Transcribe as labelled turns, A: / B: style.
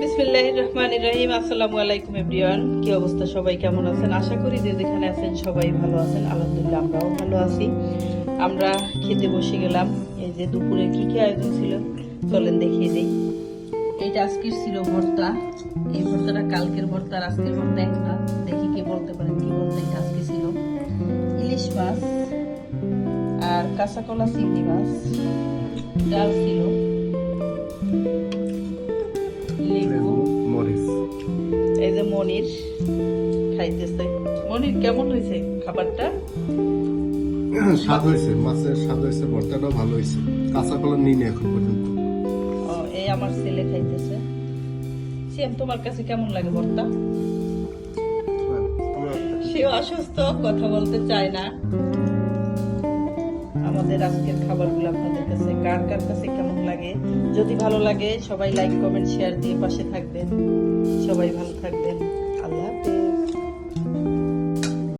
A: বিসমিল্লাহির রহমানির রহিম। আসসালামু আলাইকুম এভরিওয়ান। কি অবস্থা, সবাই কেমন আছেন? আশা করি যে যেখানে আছেন সবাই ভালো আছেন। আলহামদুলিল্লাহ আমরাও ভালো আছি। আমরা খেতে বসে গেলাম। এই যে দুপুরে কি কি আয়োজন ছিল চলেন দেখিয়ে দিই। এইটা আজকের ছিল ভর্তা। এই ভর্তাটা কালকের ভর্তা আর আজকের ভর্তা একটা। দেখি কে বলতে পারেন কি ভর্তা এটা আজকে ছিল। ইলিশ মাছ আর কাঁচা কলা চিংড়ি মাছ, ডাল ছিল, লেবু,
B: মরিচ।
A: এই যে মনির খাইতেছে। মনির কেমন হয়েছে খাবারটা?
B: স্বাদ হয়েছে, মাছের স্বাদ হয়েছে, ভর্তাটাও ভালো হয়েছে। কাঁচা কলা নিইনি এখন পর্যন্ত।
A: এই আমার ছেলে খাইতেছে। সিয়াম, তোমার কাছে কেমন লাগে ভর্তা? সে অসুস্থ, কথা বলতে চায় না। আমাদের আজকের খাবারগুলো আপনাদের কাছে কার কার কাছে কেমন লাগে? যদি ভালো লাগে সবাই লাইক কমেন্ট শেয়ার দিয়ে পাশে থাকবেন। সবাই ভালো থাকবেন।